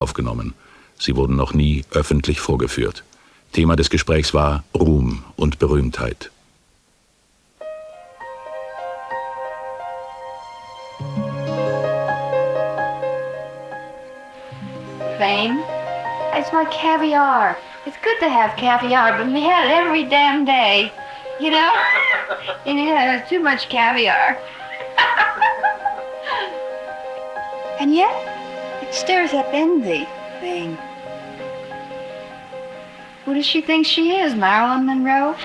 aufgenommen. Sie wurden noch nie öffentlich vorgeführt. Thema des Gesprächs war Ruhm und Berühmtheit. Fame? It's like caviar. It's good to have caviar, but we had it every damn day. You know? And yeah, too much caviar. And yet, it stirs up envy, Fame. Who does she think she is, Marilyn Monroe?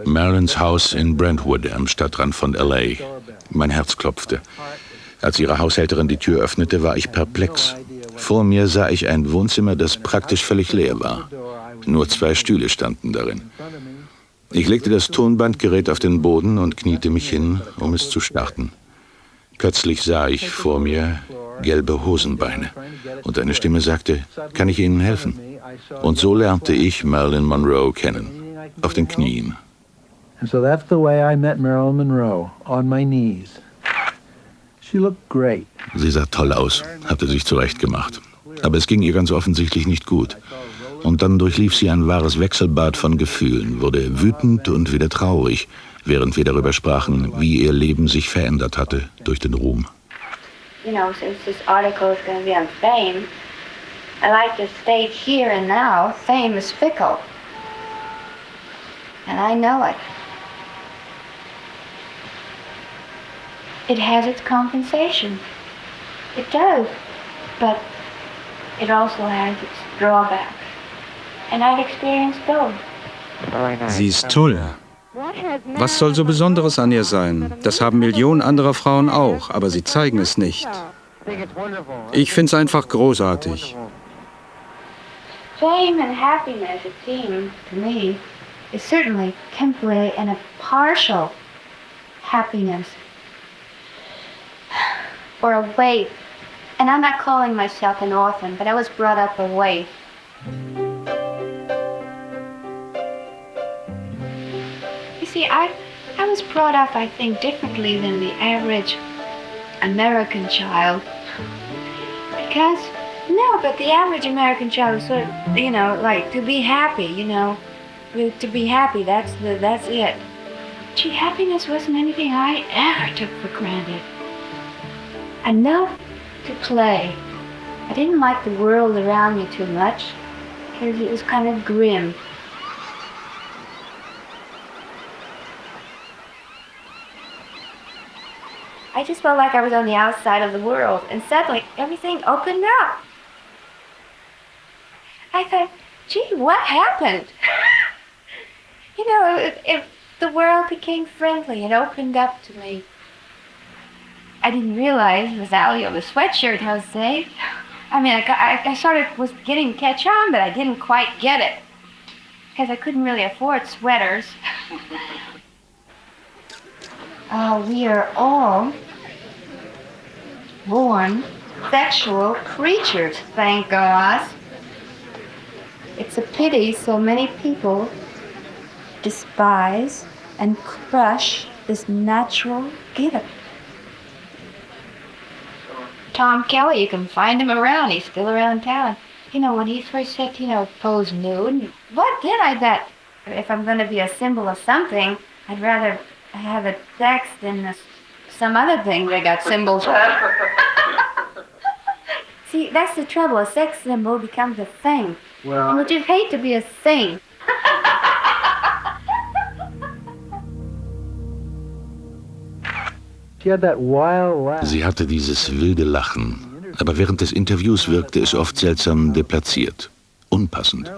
Marilyns Haus in Brentwood am Stadtrand von L.A. Mein Herz klopfte. Als ihre Haushälterin die Tür öffnete, war ich perplex. Vor mir sah ich ein Wohnzimmer, das praktisch völlig leer war. Nur 2 Stühle standen darin. Ich legte das Tonbandgerät auf den Boden und kniete mich hin, um es zu starten. Plötzlich sah ich vor mir gelbe Hosenbeine und eine Stimme sagte, kann ich Ihnen helfen? Und so lernte ich Marilyn Monroe kennen, auf den Knien. And so that's the way I met Marilyn Monroe, on my knees. She looked great. Sie sah toll aus, hatte sich zurechtgemacht. Aber es ging ihr ganz offensichtlich nicht gut. Und dann durchlief sie ein wahres Wechselbad von Gefühlen, wurde wütend und wieder traurig, während wir darüber sprachen, wie ihr Leben sich verändert hatte durch den Ruhm. You know, since this article is going to be on fame, I like to state here and now, fame is fickle. And I know it. It has its compensation. It does. But it also has its drawbacks. And I've experienced both. Sie ist toll. Was soll so Besonderes an ihr sein? Das haben Millionen anderer Frauen auch, aber sie zeigen es nicht. Ich find's einfach großartig. Fame and happiness, it seems to me, is certainly temporary and a partial happiness. Or a waif. And I'm not calling myself an orphan, but I was brought up a waif. You see, I was brought up, I think, differently than the average American child. Because, no, but the average American child is sort of, you know, like, to be happy, you know. To be happy, that's it. Gee, happiness wasn't anything I ever took for granted. Enough to play. I didn't like the world around me too much, because it was kind of grim. I just felt like I was on the outside of the world, and suddenly everything opened up. I thought, gee, what happened? You know, if the world became friendly, it opened up to me. I didn't realize the value of a sweatshirt, I would say. I mean, I sort of was getting catch on, but I didn't quite get it, because I couldn't really afford sweaters. We are all born sexual creatures, thank God. It's a pity so many people despise and crush this natural gift. Tom Kelly, you can find him around. He's still around town. You know, when he first said, you know, pose nude, what did I bet? If I'm going to be a symbol of something, I'd rather have a sex than some other thing they got symbols of. See, that's the trouble. A sex symbol becomes a thing. Well, And would you hate to be a thing? she had that wild laugh. Sie hatte dieses wilde Lachen, aber während des Interviews wirkte es oft seltsam deplatziert, unpassend.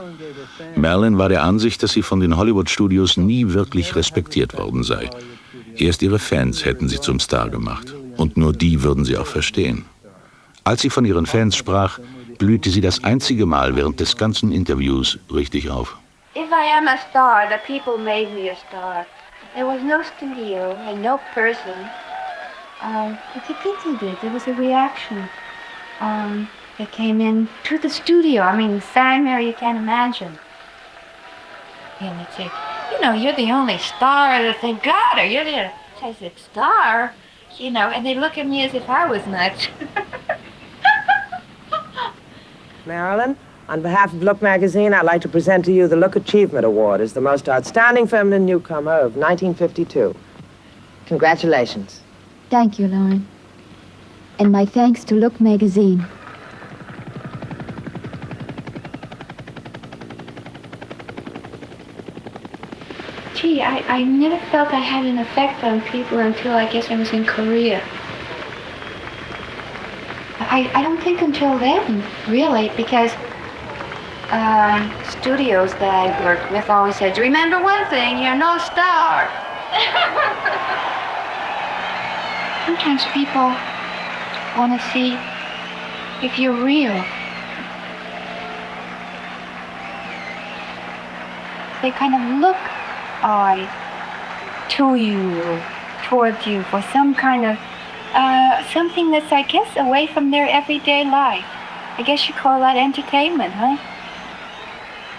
Marilyn war der Ansicht, dass sie von den Hollywood-Studios nie wirklich respektiert worden sei. Erst ihre Fans hätten sie zum Star gemacht. Und nur die würden sie auch verstehen. Als sie von ihren Fans sprach, blühte sie das einzige Mal während des ganzen Interviews richtig auf. if I am a star, the people made me a star. There was no studio and no person. But the people did. There was a reaction that came in to the studio. I mean, sang there, you can't imagine. And they'd say, you know, you're the only star. And I think, God, are you the I said, star? You know, and they look at me as if I was nuts. Marilyn, on behalf of Look magazine, I'd like to present to you the Look Achievement Award as the most outstanding feminine newcomer of 1952. Congratulations. Thank you, Lauren. And my thanks to Look magazine. Gee, I never felt I had an effect on people until I guess I was in Korea. I don't think until then, really, because studios that I worked with always said, remember one thing, you're no star. Sometimes people want to see if you're real. They kind of look to you, towards you for some kind of something that's, I guess, away from their everyday life. I guess you call that entertainment, huh?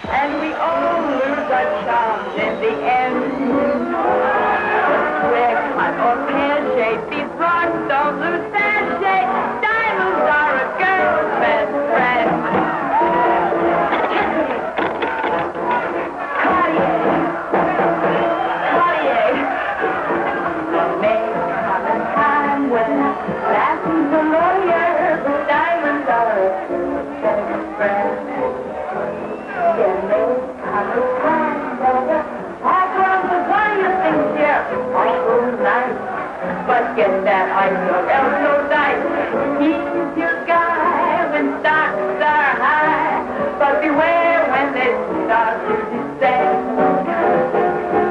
And we all lose our charms in the end. We're cut or pear-shaped, these rocks don't lose their shape. Diamonds are a girl's best friend. But get that ice or else no dice. He's your guy when stocks are high. But beware when they start to descend.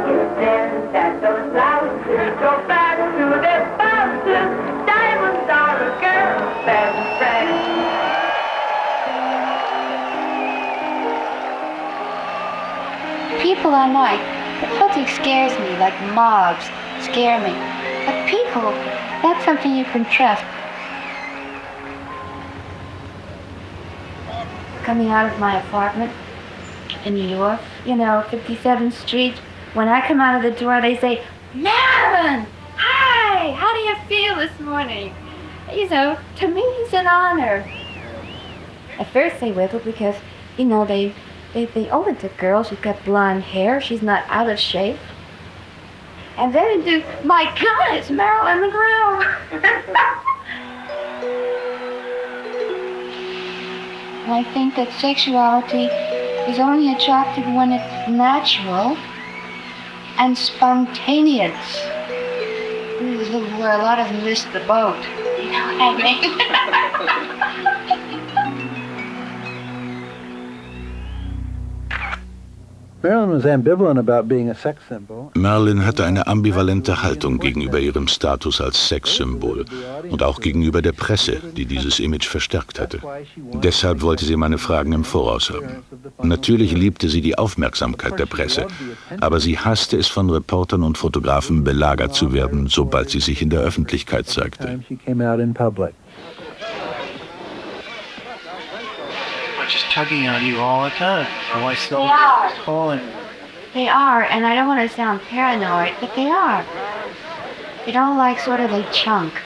It's then that those louses go back to their spouses. Diamonds are a girl's best friend. People are like, nothing scares me, like mobs scare me. But people, that's something you can trust. Coming out of my apartment in New York, 57th Street, when I come out of the door, they say, Marilyn, hi, how do you feel this morning? To me, it's an honor. At first they wiggle because, they owe it to girl, she's got blonde hair, she's not out of shape. And then they do, my God, it's Marilyn Monroe. And I think that sexuality is only attractive when it's natural and spontaneous. This is where a lot of them miss the boat. You know what I mean? Marilyn was ambivalent about being a sex symbol. Marilyn hatte eine ambivalente Haltung gegenüber ihrem Status als Sexsymbol und auch gegenüber der Presse, die dieses Image verstärkt hatte. Deshalb wollte sie meine Fragen im Voraus haben. Natürlich liebte sie die Aufmerksamkeit der Presse, aber sie hasste es, von Reportern und Fotografen belagert zu werden, sobald sie sich in der Öffentlichkeit zeigte. Just tugging on you all the time. Oh, I still pulling. They are, and I don't want to sound paranoid, but they are. They don't like sort of a chunk.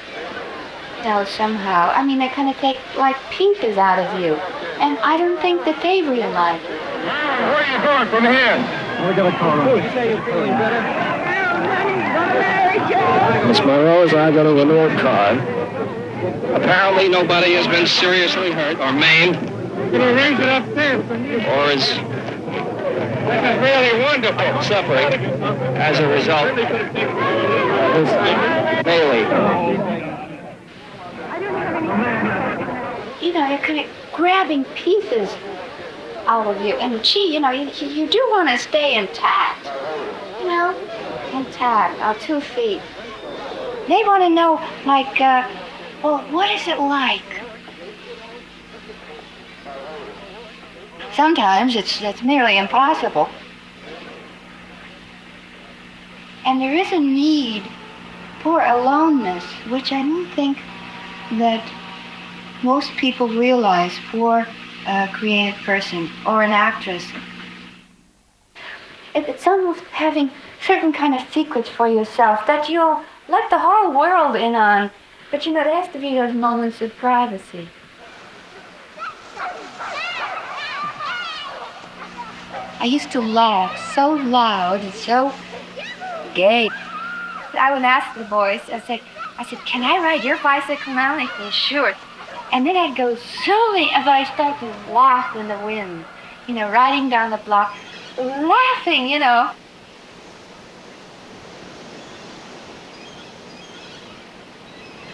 Somehow. I mean, they kind of take like pieces out of you, and I don't think that they realize it. Where are you going from here? We got a car on. Miss Monroe, I got a Renault car. Apparently nobody has been seriously hurt or maimed. Raise it upstairs. Or is really wonderful suffering as a result of this Bailey. You're kind of grabbing pieces out of you, and gee, you do want to stay intact. Intact, our 2 feet. They want to know, like, well, what is it like? Sometimes that's nearly impossible. And there is a need for aloneness, which I don't think that most people realize for a creative person or an actress. It's almost having certain kind of secrets for yourself that you'll let the whole world in on. But you know, there has to be those moments of privacy. I used to laugh so loud and so gay. I would ask the boys, I said, can I ride your bicycle now? And they said, sure. And then I'd go zooming as I start to laugh in the wind, you know, riding down the block, laughing, you know.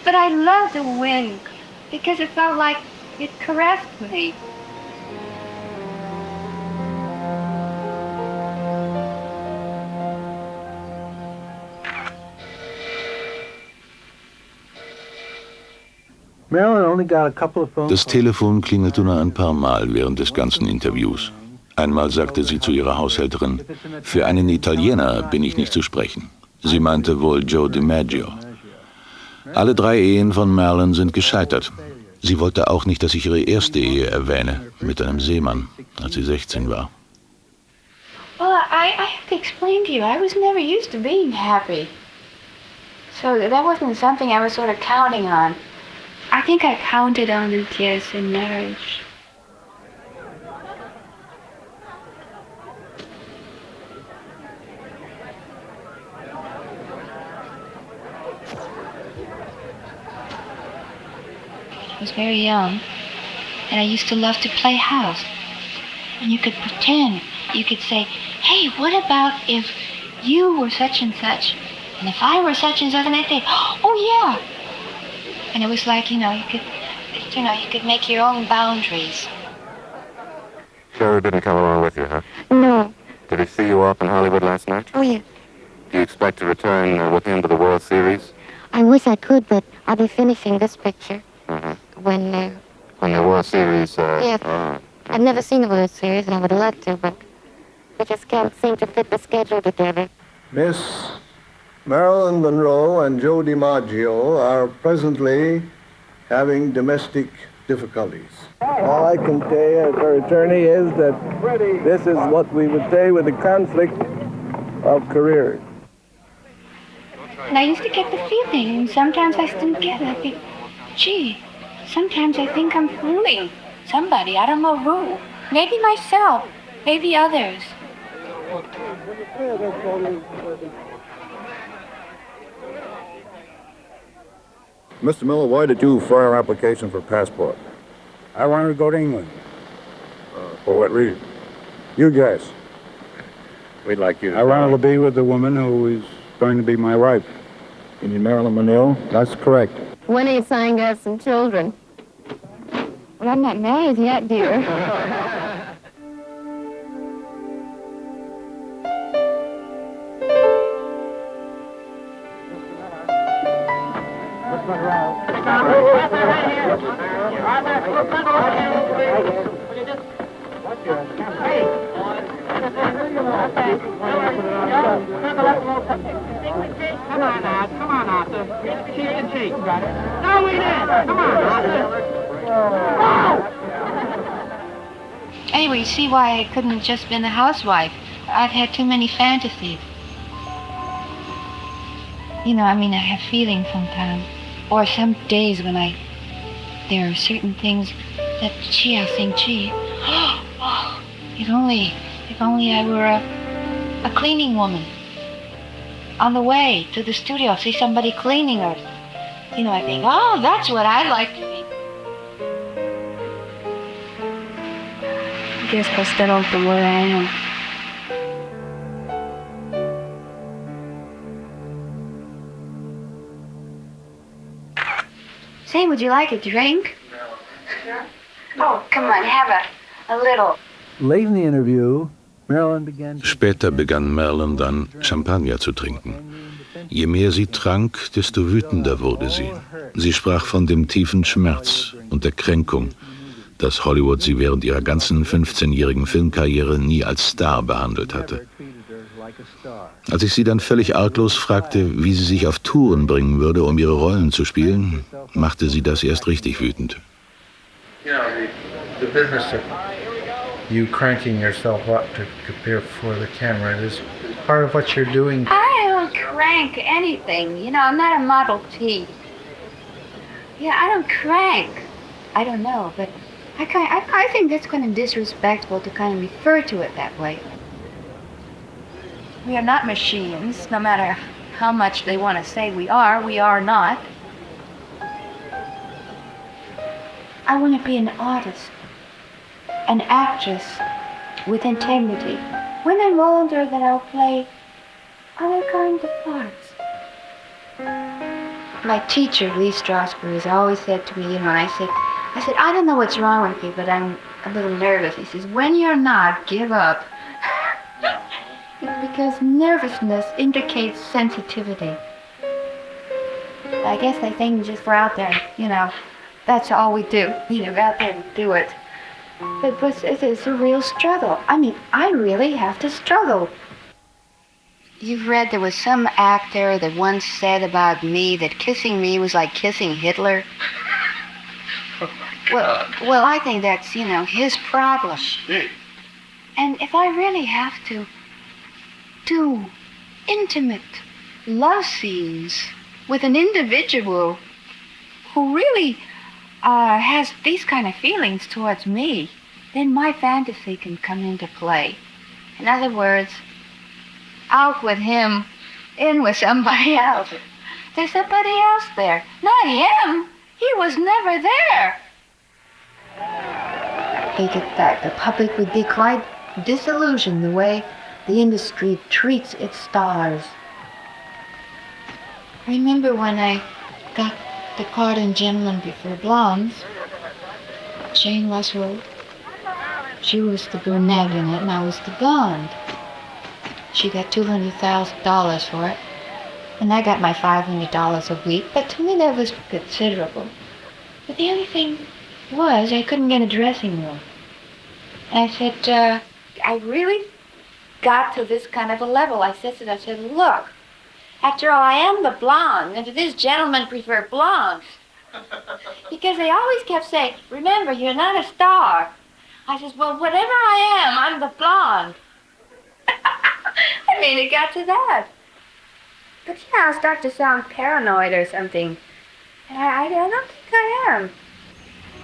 But I loved the wind because it felt like it caressed me. Marilyn only got a couple of phone Das Telefon klingelte nur ein paar Mal während des ganzen Interviews. Einmal sagte sie zu ihrer Haushälterin, für einen Italiener bin ich nicht zu sprechen. Sie meinte wohl Joe DiMaggio. Alle 3 Ehen von Marilyn sind gescheitert. Sie wollte auch nicht, dass ich ihre erste Ehe erwähne, mit einem Seemann, als sie 16 war. Well, I have to explain to you, I was never used to being happy. So that wasn't something I was sort of counting on. I think I counted on it, yes, in marriage. I was very young, and I used to love to play house. And you could pretend, you could say, hey, what about if you were such and such, and if I were such and such, and they'd say, oh yeah. And it was like, you could make your own boundaries. Joe didn't come along with you, huh? No. Did he see you off in Hollywood last night? Oh, yeah. Do you expect to return with him to the World Series? I wish I could, but I'll be finishing this picture when the World Series... yeah. I've never seen the World Series, and I would love to, but we just can't seem to fit the schedule together. Miss Marilyn Monroe and Joe DiMaggio are presently having domestic difficulties. All I can say as her attorney is that this is what we would say with a conflict of careers. And I used to get the feeling, and sometimes I still get it. I think, gee, sometimes I think I'm fooling somebody, I don't know who. Maybe myself, maybe others. Mr. Miller, why did you file an application for a passport? I wanted to go to England. For what reason? You guess. We'd like you to... I wanted to be with the woman who is going to be my wife. You mean Marilyn Monroe? That's correct. When are you saying to have some children? Well, I'm not married yet, dear. Anyway, you see why I couldn't have just been a housewife. I've had too many fantasies. You know, I mean, I have feelings sometimes. Or some days when there are certain things that, gee, I think, gee, oh, if only I were a cleaning woman. On the way to the studio, see somebody cleaning or, you know, I think, oh, that's what I'd like to be. I guess I'll settle for where I am. Say, would you like a drink? Oh, come on, have a little. Late in the interview, Marilyn began... Später begann Marilyn dann, Champagner zu trinken. Je mehr sie trank, desto wütender wurde sie. Sie sprach von dem tiefen Schmerz und der Kränkung, dass Hollywood sie während ihrer ganzen 15-jährigen Filmkarriere nie als Star behandelt hatte. Als ich sie dann völlig arglos fragte, wie sie sich auf Touren bringen würde, um ihre Rollen zu spielen, machte sie das erst richtig wütend. The business of you cranking yourself up to appear before the camera is part of what you're doing. I don't crank anything. You know, I'm not a Model T. Yeah, I don't crank. I don't know, but I think that's kind of disrespectful to kind of refer to it that way. We are not machines, no matter how much they want to say we are not. I want to be an artist, an actress with integrity. When I'm older, then I'll play other kinds of parts. My teacher, Lee Strasberg, has always said to me, you know, and I said, I don't know what's wrong with you, but I'm a little nervous. He says, when you're not, give up. Because nervousness indicates sensitivity. I guess they think just we're out there, you know, that's all we do. You know, go out there and do it. But it's a real struggle. I mean, I really have to struggle. You've read there was some actor that once said about me that kissing me was like kissing Hitler. Well, I think that's, you know, his problem. And if I really have to do intimate love scenes with an individual who really has these kind of feelings towards me, then my fantasy can come into play. In other words, out with him, in with somebody else. There's somebody else there, not him. He was never there. I think that the public would be quite disillusioned the way the industry treats its stars. I remember when I got the part in Gentlemen Prefer Blondes, Jane Russell, she was the brunette in it and I was the blonde. She got $200,000 for it, and I got my $500 a week, but to me that was considerable. But the only thing was I couldn't get a dressing room. And I said, I really got to this kind of a level. I said, look, after all, I am the blonde, and these gentlemen prefer blondes. Because they always kept saying, remember, you're not a star. I said, well, whatever I am, I'm the blonde. I mean, it got to that. But yeah, I start to sound paranoid or something. And I don't think I am.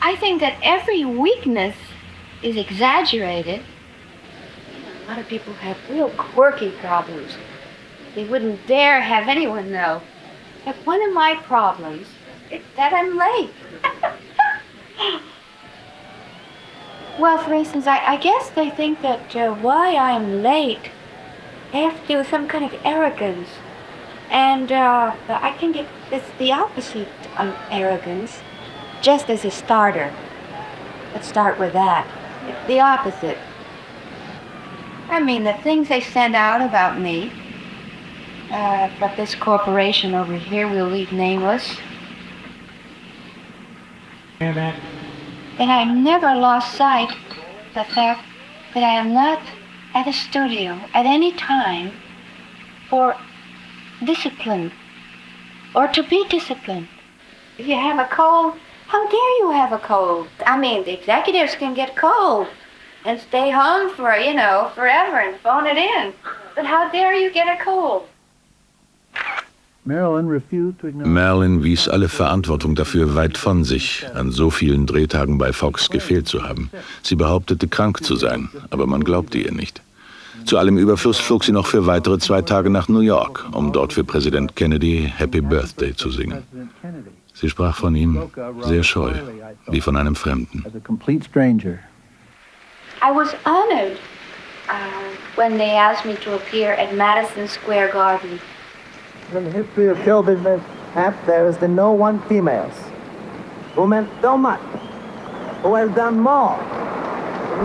I think that every weakness is exaggerated. A lot of people have real quirky problems. They wouldn't dare have anyone know. But one of my problems is that I'm late. Well, for instance, I guess they think that why I'm late, I have to do with some kind of arrogance. And I think it's the opposite of arrogance, just as a starter. Let's start with that. It's the opposite. I mean, the things they send out about me, from this corporation over here, we'll leave nameless. Hear that? And I've never lost sight of the fact that I am not at a studio at any time for discipline or to be disciplined. If you have a cold, how dare you have a cold? I mean, the executives can get cold and stay home for, you know, forever and phone it in. But how dare you get a cold? Marilyn wies alle Verantwortung dafür weit von sich, an so vielen Drehtagen bei Fox gefehlt zu haben. Sie behauptete, krank zu sein, aber man glaubte ihr nicht. Zu allem Überfluss flog sie noch für weitere 2 Tage nach New York, um dort für Präsident Kennedy Happy Birthday zu singen. Sie sprach von ihm sehr scheu, wie von einem Fremden. I was honored when they asked me to appear at Madison Square Garden. In the history of show business, there has been no one females who meant so much, who has done more. It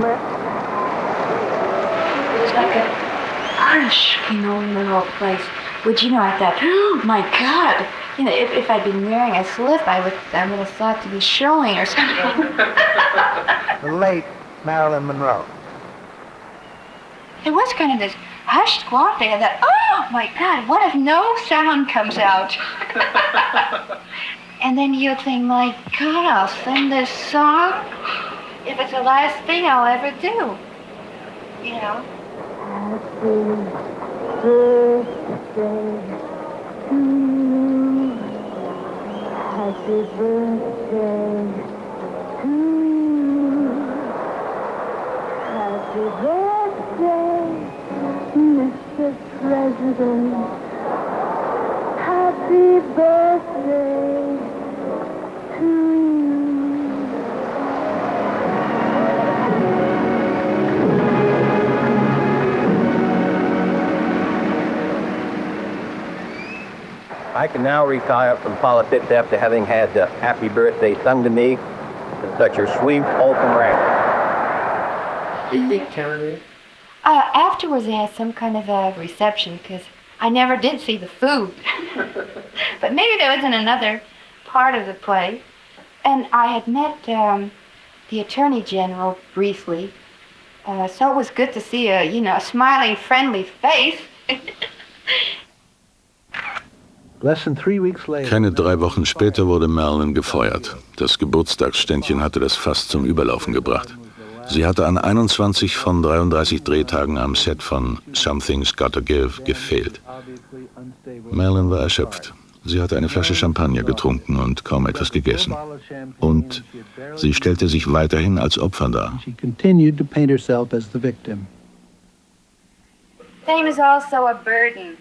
was like a hush came over the whole place. Which, you know, I thought, oh my God, you know, if I'd been wearing a slip, I would have thought to be showing or something. The late Marilyn Monroe. There was kind of this hushed quietly, and then, oh my God, what if no sound comes out? And then you think, my God, I'll sing this song if it's the last thing I'll ever do. You know? Happy birthday to you. Happy birthday, Mr. President. Happy birthday to you. I can now retire from politics after having had Happy Birthday sung to me in such a sweet, open way. Afterwards, they had some kind of a reception because I never did see the food. But maybe there was in another part of the play. And I had met the Attorney General briefly. So it was good to see a smiling, friendly face. Keine 3 Wochen später wurde Marilyn gefeuert. Das Geburtstagsständchen hatte das fast zum Überlaufen gebracht. Sie hatte an 21 von 33 Drehtagen am Set von Something's Gotta Give gefehlt. Marilyn war erschöpft. Sie hatte eine Flasche Champagner getrunken und kaum etwas gegessen. Und sie stellte sich weiterhin als Opfer dar. Fame is also a burden.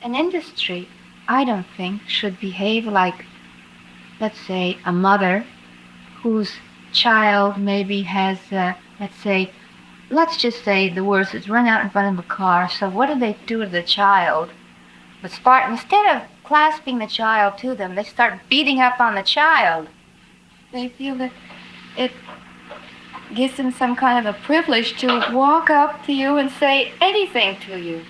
An industry, I don't think, should behave like, let's say, a mother whose child maybe has, let's just say the worst is run out in front of a car. So what do they do to the child? But instead of clasping the child to them, they start beating up on the child. They feel that it gives them some kind of a privilege to walk up to you and say anything to you.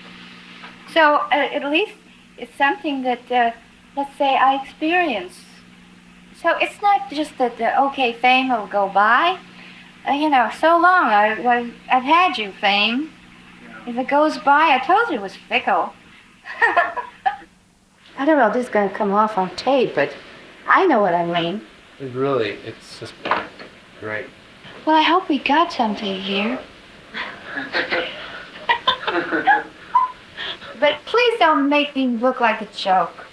So at least it's something that, let's say, I experience. So it's not just that, okay, fame will go by. So long, I've had you, fame. If it goes by, I told you it was fickle. I don't know if this is going to come off on tape, but I know what I mean. It's just great. Well, I hope we got something here. But please don't make me look like a joke.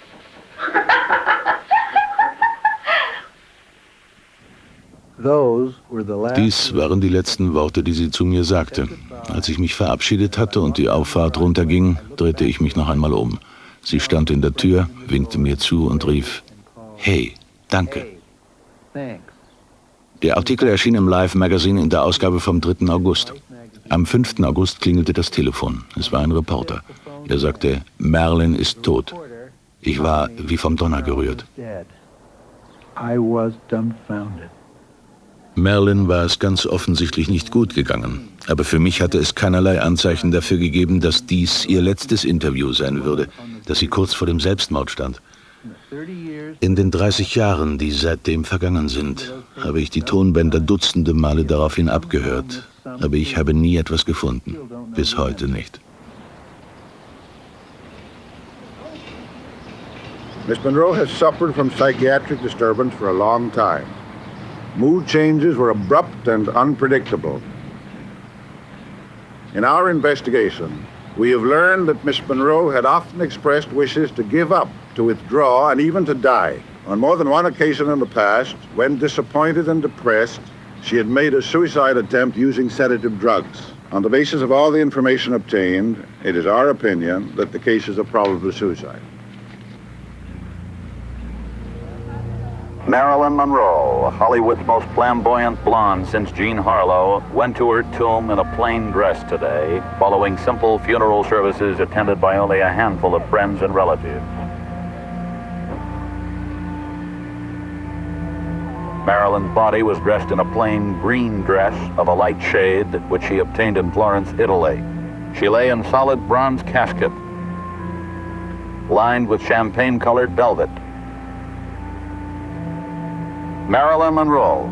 Dies waren die letzten Worte, die sie zu mir sagte. Als ich mich verabschiedet hatte und die Auffahrt runterging, drehte ich mich noch einmal um. Sie stand in der Tür, winkte mir zu und rief, hey, danke. Der Artikel erschien im Live Magazine in der Ausgabe vom 3. August. Am 5. August klingelte das Telefon. Es war ein Reporter. Er sagte, Marilyn ist tot. Ich war wie vom Donner gerührt. Marilyn war es ganz offensichtlich nicht gut gegangen. Aber für mich hatte es keinerlei Anzeichen dafür gegeben, dass dies ihr letztes Interview sein würde, dass sie kurz vor dem Selbstmord stand. In den 30 Jahren, die seitdem vergangen sind, habe ich die Tonbänder dutzende Male daraufhin abgehört. Aber ich habe nie etwas gefunden. Bis heute nicht. Miss Monroe has suffered from psychiatric disturbance for a long time. Mood changes were abrupt and unpredictable. In our investigation, we have learned that Miss Monroe had often expressed wishes to give up, to withdraw, and even to die. On more than one occasion in the past, when disappointed and depressed, she had made a suicide attempt using sedative drugs. On the basis of all the information obtained, it is our opinion that the case is a probable suicide. Marilyn Monroe, Hollywood's most flamboyant blonde since Jean Harlow, went to her tomb in a plain dress today, following simple funeral services attended by only a handful of friends and relatives. Marilyn's body was dressed in a plain green dress of a light shade, which she obtained in Florence, Italy. She lay in solid bronze casket, lined with champagne-colored velvet. Marilyn Monroe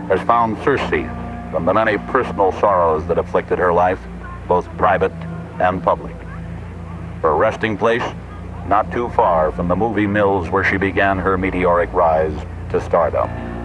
has found surcease from the many personal sorrows that afflicted her life, both private and public. Her resting place, not too far from the movie mills where she began her meteoric rise to stardom.